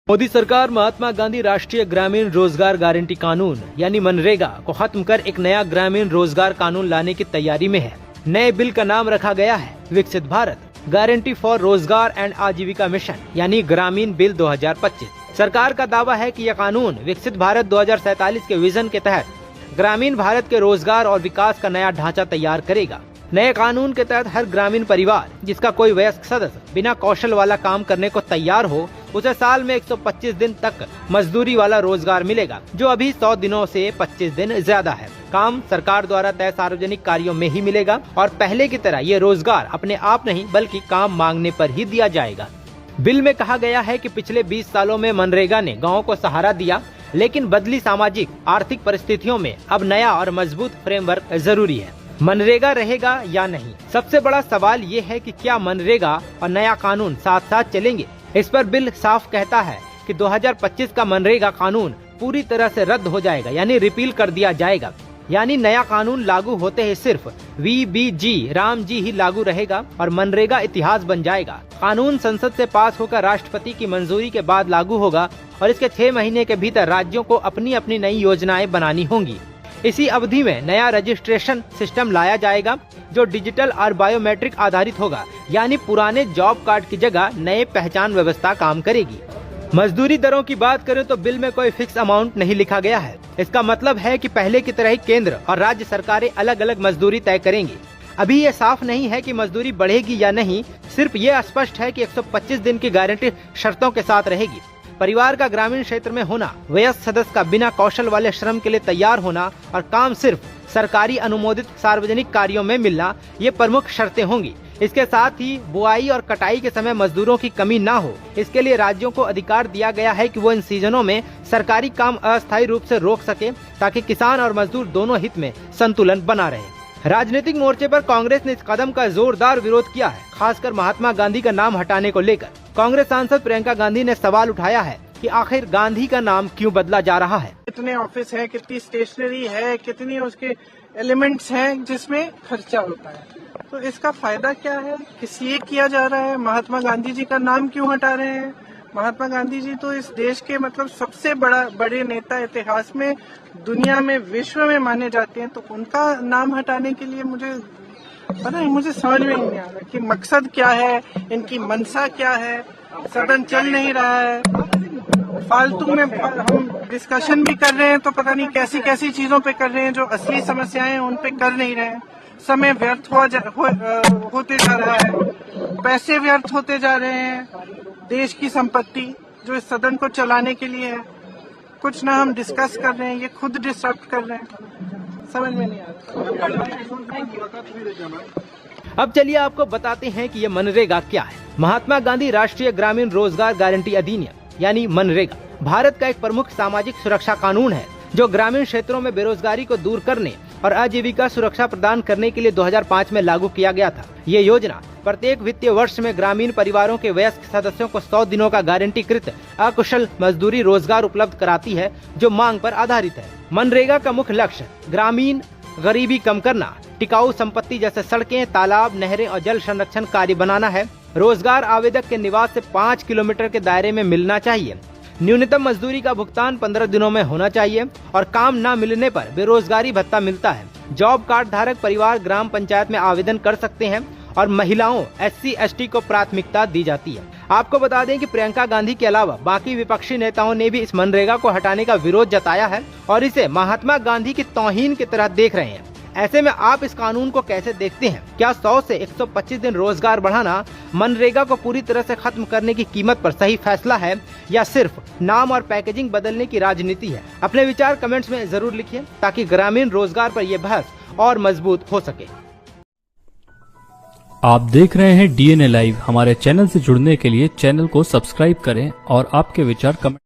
मोदी सरकार महात्मा गांधी राष्ट्रीय ग्रामीण रोजगार गारंटी कानून यानी मनरेगा को खत्म कर एक नया ग्रामीण रोजगार कानून लाने की तैयारी में है। नए बिल का नाम रखा गया है विकसित भारत गारंटी फॉर रोजगार एंड आजीविका मिशन यानी ग्रामीण बिल 2025। सरकार का दावा है कि यह कानून विकसित भारत 2047 के विजन के तहत ग्रामीण भारत के रोजगार और विकास का नया ढांचा तैयार करेगा। नए कानून के तहत हर ग्रामीण परिवार जिसका कोई वयस्क सदस्य बिना कौशल वाला काम करने को तैयार हो उसे साल में 125 दिन तक मजदूरी वाला रोजगार मिलेगा, जो अभी 100 दिनों से 25 दिन ज्यादा है। काम सरकार द्वारा तय सार्वजनिक कार्यों में ही मिलेगा और पहले की तरह ये रोजगार अपने आप नहीं बल्कि काम मांगने पर ही दिया जाएगा। बिल में कहा गया है कि पिछले 20 सालों में मनरेगा ने गाँव को सहारा दिया, लेकिन बदली सामाजिक आर्थिक परिस्थितियों में अब नया और मजबूत फ्रेमवर्क जरूरी है। मनरेगा रहेगा या नहीं, सबसे बड़ा सवाल ये है कि क्या मनरेगा और नया कानून साथ साथ चलेंगे। इस पर बिल साफ कहता है कि 2025 का मनरेगा कानून पूरी तरह से रद्द हो जाएगा यानी रिपील कर दिया जाएगा, यानी नया कानून लागू होते ही सिर्फ VBG राम जी ही लागू रहेगा और मनरेगा इतिहास बन जाएगा। कानून संसद से पास होकर राष्ट्रपति की मंजूरी के बाद लागू होगा और इसके 6 महीने के भीतर राज्यों को अपनी अपनी नई योजनाएं बनानी होंगी। इसी अवधि में नया रजिस्ट्रेशन सिस्टम लाया जाएगा जो डिजिटल और बायोमेट्रिक आधारित होगा, यानी पुराने जॉब कार्ड की जगह नए पहचान व्यवस्था काम करेगी। मजदूरी दरों की बात करें तो बिल में कोई फिक्स अमाउंट नहीं लिखा गया है। इसका मतलब है कि पहले की तरह ही केंद्र और राज्य सरकारें अलग अलग मजदूरी तय करेंगी। अभी ये साफ नहीं है कि मजदूरी बढ़ेगी या नहीं, सिर्फ ये स्पष्ट है कि 125 दिन की गारंटी शर्तों के साथ रहेगी। परिवार का ग्रामीण क्षेत्र में होना, वयस्क सदस्य का बिना कौशल वाले श्रम के लिए तैयार होना और काम सिर्फ सरकारी अनुमोदित सार्वजनिक कार्यों में मिलना, ये प्रमुख शर्तें होंगी। इसके साथ ही बुआई और कटाई के समय मजदूरों की कमी ना हो, इसके लिए राज्यों को अधिकार दिया गया है कि वो इन सीजनों में सरकारी काम अस्थायी रूप से रोक सके ताकि किसान और मजदूर दोनों हित में संतुलन बना रहे। राजनीतिक मोर्चे पर कांग्रेस ने इस कदम का जोरदार विरोध किया है, खासकर महात्मा गांधी का नाम हटाने को लेकर। कांग्रेस सांसद प्रियंका गांधी ने सवाल उठाया है कि आखिर गांधी का नाम क्यों बदला जा रहा है। कितने ऑफिस है, कितनी स्टेशनरी है, कितनी उसके एलिमेंट्स हैं जिसमें खर्चा होता है, तो इसका फायदा क्या है, किस लिए किया जा रहा है, महात्मा गांधी जी का नाम क्यों हटा रहे हैं। महात्मा गांधी जी तो इस देश के सबसे बड़े नेता इतिहास में, दुनिया में, विश्व में माने जाते हैं, तो उनका नाम हटाने के लिए मुझे समझ में नहीं आ रहा कि मकसद क्या है, इनकी मंशा क्या है। सदन चल नहीं रहा है, फालतू में हम डिस्कशन भी कर रहे हैं तो पता नहीं कैसी कैसी चीजों पे कर रहे हैं, जो असली समस्याएं हैं उन पे कर नहीं रहे हैं। समय व्यर्थ होते जा रहा है, पैसे व्यर्थ होते जा रहे हैं, देश की संपत्ति जो इस सदन को चलाने के लिए है, कुछ ना हम डिस्कस कर रहे हैं, ये खुद डिस्टर्ब कर रहे हैं, समझ में नहीं आ रहा। अब चलिए आपको बताते हैं कि ये मनरेगा क्या है। महात्मा गांधी राष्ट्रीय ग्रामीण रोजगार गारंटी अधिनियम यानी मनरेगा भारत का एक प्रमुख सामाजिक सुरक्षा कानून है जो ग्रामीण क्षेत्रों में बेरोजगारी को दूर करने और आजीविका सुरक्षा प्रदान करने के लिए 2005 में लागू किया गया था। ये योजना प्रत्येक वित्तीय वर्ष में ग्रामीण परिवारों के वयस्क सदस्यों को 100 दिनों का गारंटीकृत अकुशल मजदूरी रोजगार उपलब्ध कराती है जो मांग पर आधारित है। मनरेगा का मुख्य लक्ष्य ग्रामीण गरीबी कम करना, टिकाऊ संपत्ति जैसे सड़कें, तालाब, नहरें और जल संरक्षण कार्य बनाना है। रोजगार आवेदक के निवास से 5 किलोमीटर के दायरे में मिलना चाहिए। न्यूनतम मजदूरी का भुगतान 15 दिनों में होना चाहिए और काम न मिलने पर बेरोजगारी भत्ता मिलता है। जॉब कार्ड धारक परिवार ग्राम पंचायत में आवेदन कर सकते हैं और महिलाओं, SC/ST को प्राथमिकता दी जाती है। आपको बता दें कि प्रियंका गांधी के अलावा बाकी विपक्षी नेताओं ने भी इस मनरेगा को हटाने का विरोध जताया है और इसे महात्मा गांधी की तौहीन की तरह देख रहे हैं। ऐसे में आप इस कानून को कैसे देखते हैं? क्या 100 से 125 दिन रोजगार बढ़ाना मनरेगा को पूरी तरह से खत्म करने की कीमत पर सही फैसला है या सिर्फ नाम और पैकेजिंग बदलने की राजनीति है? अपने विचार कमेंट्स में जरूर लिखिए ताकि ग्रामीण रोजगार पर यह बहस और मजबूत हो सके। आप देख रहे हैं DNA लाइव। हमारे चैनल से जुड़ने के लिए चैनल को सब्सक्राइब करें और आपके विचार कमेंट